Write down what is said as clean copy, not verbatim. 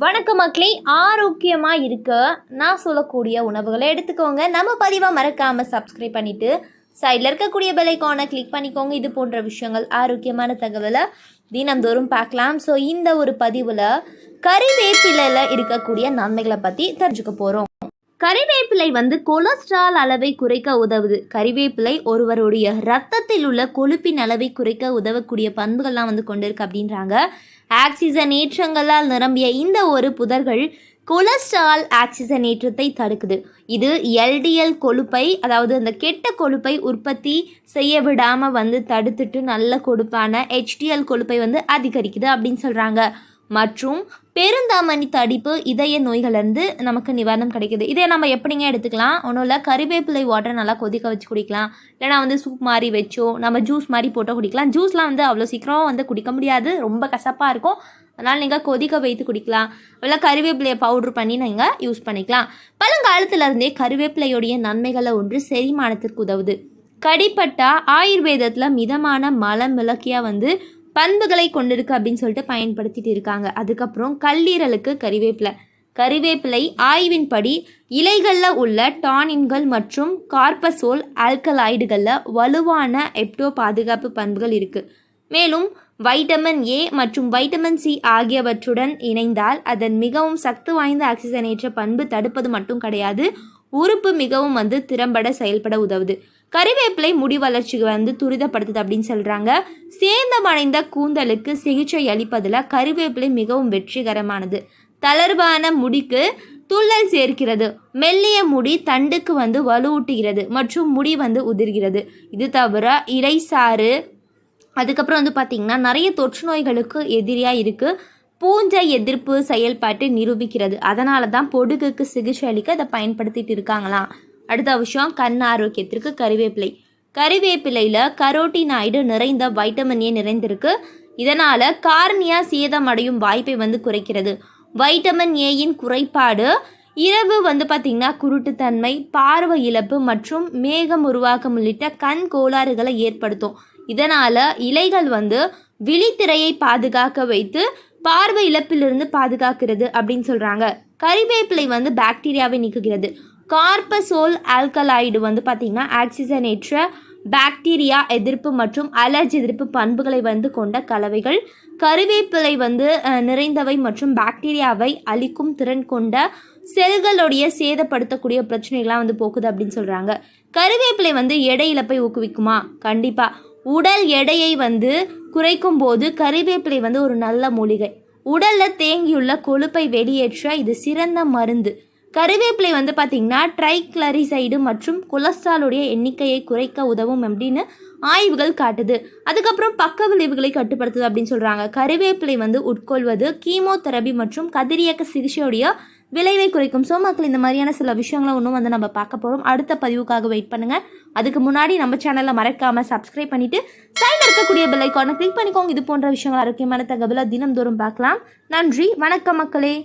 வணக்கம் மக்களே, ஆரோக்கியமாக இருக்க நான் சொல்லக்கூடிய உணவுகளை எடுத்துக்கோங்க. நம்ம பதிவாக மறக்காமல் சப்ஸ்கிரைப் பண்ணிவிட்டு சைடில் இருக்கக்கூடிய பெல் ஐகானை கிளிக் பண்ணிக்கோங்க. இது போன்ற விஷயங்கள் ஆரோக்கியமான தகவலை தினந்தோறும் பார்க்கலாம். ஸோ இந்த ஒரு பதிவில் கறிவேப்பிலையில் இருக்கக்கூடிய நன்மைகளை பற்றி தெரிஞ்சுக்க போகிறோம். கறிவேப்பிலை கொலஸ்ட்ரால் அளவை குறைக்க உதவுது. கறிவேப்பிலை ஒருவருடைய ரத்தத்தில் உள்ள கொழுப்பின் அளவை குறைக்க உதவக்கூடிய பண்புகள்லாம் கொண்டிருக்கு அப்படின்றாங்க. ஆக்சிஜனேற்றங்களால் நிரம்பிய இந்த ஒரு புதர்கள் கொலஸ்ட்ரால் ஆக்சிஜனேற்றத்தை தடுக்குது. இது எல்டிஎல் கொழுப்பை, அதாவது அந்த கெட்ட கொழுப்பை உற்பத்தி செய்ய விடாமல் தடுத்துட்டு நல்ல கொழுப்பான ஹெச்டிஎல் கொழுப்பை அதிகரிக்குது அப்படின்னு சொல்கிறாங்க. மற்றும் பெருந்தாமணி தடிப்பு, இதய நோய்கள்லேருந்து நமக்கு நிவாரணம் கிடைக்குது. இதை நம்ம எப்படிங்க எடுத்துக்கலாம்? ஒன்றும் இல்லை, கறிவேப்பிலை வாட்டரை நல்லா கொதிக்க வச்சு குடிக்கலாம். இல்லைனா சூப் மாதிரி வச்சோ நம்ம ஜூஸ் மாதிரி போட்டோ குடிக்கலாம். ஜூஸ்லாம் அவ்வளோ சீக்கிரம் குடிக்க முடியாது, ரொம்ப கசப்பாக இருக்கும். அதனால் நீங்கள் கொதிக்க வைத்து குடிக்கலாம். இல்லை கறிவேப்பிலையை பவுட்ரு பண்ணி நீங்கள் யூஸ் பண்ணிக்கலாம். பழங்காலத்துலேருந்தே கறிவேப்பிலையுடைய நன்மைகளை ஒன்று செரிமானத்திற்கு உதவுது. கடிப்பட்டா ஆயுர்வேதத்தில் மிதமான மலம் விளக்கியாக பண்புகளை கொண்டிருக்கு அப்படின்னு சொல்லிட்டு பயன்படுத்திட்டு இருக்காங்க. அதுக்கப்புறம் கல்லீரலுக்கு கறிவேப்பிலை ஆய்வின்படி இலைகளில் உள்ள டானின்கள் மற்றும் கார்பசோல் ஆல்கலாய்டுகளில் வலுவான எப்டோ பாதுகாப்பு பண்புகள் இருக்குது. மேலும் வைட்டமின் ஏ மற்றும் வைட்டமின் சி ஆகியவற்றுடன் இணைந்தால் அதன் மிகவும் சக்தி வாய்ந்த ஆக்சிஜனேற்ற பண்பு தடுப்பது மட்டும் கிடையாது, உறுப்பு மிகவும் திறம்பட செயல்பட உதவுது. கறிவேப்பிலை முடி வளர்ச்சிக்கு துரிதப்படுத்துது அப்படின்னு சொல்கிறாங்க. சேதமடைந்த கூந்தலுக்கு சிகிச்சை அளிப்பதில் கறிவேப்பிலை மிகவும் வெற்றிகரமானது. தளர்வான முடிக்கு துள்ளல் சேர்க்கிறது. மெல்லிய முடி தண்டுக்கு வலுவூட்டுகிறது மற்றும் முடி உதிர்கிறது. இது தவிர இலைசாறு, அதுக்கப்புறம் பார்த்திங்கன்னா நிறைய தொற்று நோய்களுக்கு எதிரியாக இருக்குது. பூஞ்சை எதிர்ப்பு செயல்பாட்டை நிரூபிக்கிறது. அதனால தான் பொடுகுக்கு சிகிச்சை அளிக்க அதை பயன்படுத்திட்டு இருக்காங்களாம். அடுத்த விஷயம், கண் ஆரோக்கியத்திற்கு கறிவேப்பிலையில் கரோட்டினாய்டு நிறைந்த வைட்டமின் ஏ நிறைந்திருக்கு. இதனால் கார்னியா சேதமடையும் வாய்ப்பை குறைக்கிறது. வைட்டமின் ஏயின் குறைபாடு இரவு பார்த்திங்கன்னா குருட்டுத்தன்மை, பார்வை இழப்பு மற்றும் மேகம் உருவாக்கம் உள்ளிட்ட கண் கோளாறுகளை ஏற்படுத்தும். இதனால் இலைகள் விழித்திரையை பாதுகாக்க வைத்து பார்வை இழப்பிலிருந்து பாதுகாக்கிறது அப்படின்னு சொல்கிறாங்க. கறிவேப்பிலை பாக்டீரியாவை நீக்குகிறது. கார்பசோல் ஆல்கலாய்டு பார்த்திங்கன்னா ஆக்சிஜனேற்ற பாக்டீரியா எதிர்ப்பு மற்றும் அலர்ஜி எதிர்ப்பு பண்புகளை கொண்ட கலவைகள். கறிவேப்பிலை நிறைந்தவை மற்றும் பாக்டீரியாவை அழிக்கும் திறன் கொண்ட செல்களுடைய சேதப்படுத்தக்கூடிய பிரச்சனைகள்லாம் போக்குது அப்படின்னு சொல்கிறாங்க. கறிவேப்பிலை எடை இழப்பை ஊக்குவிக்குமா? கண்டிப்பாக. உடல் எடையை குறைக்கும் போது கறிவேப்பிலை ஒரு நல்ல மூலிகை. உடலில் தேங்கியுள்ள கொழுப்பை வெளியேற்ற இது சிறந்த மருந்து. கறிவேப்பிலை பார்த்திங்கன்னா ட்ரைக்ளரிசைடு மற்றும் கொலஸ்ட்ராலுடைய எண்ணிக்கையை குறைக்க உதவும் அப்படின்னு ஆய்வுகள் காட்டுது. அதுக்கப்புறம் பக்க விளைவுகளை கட்டுப்படுத்துது அப்படின்னு சொல்கிறாங்க. கறிவேப்பிலை உட்கொள்வது கீமோதெரபி மற்றும் கதிரியக்க சிகிச்சையுடைய விளைவை குறைக்கும். ஸோ மக்கள், இந்த மாதிரியான சில விஷயங்களை இன்னும் நம்ம பார்க்க போகிறோம். அடுத்த பதிவுக்காக வெயிட் பண்ணுங்கள். அதுக்கு முன்னாடி நம்ம சேனலில் மறக்காமல் சப்ஸ்கிரைப் பண்ணிவிட்டு சைடில் இருக்கக்கூடிய பெல் ஐகானை கிளிக் பண்ணிக்கோங்க. இது போன்ற விஷயங்கள் ஆரோக்கியமான தகவலை தினந்தோறும் பார்க்கலாம். நன்றி, வணக்கம் மக்களே.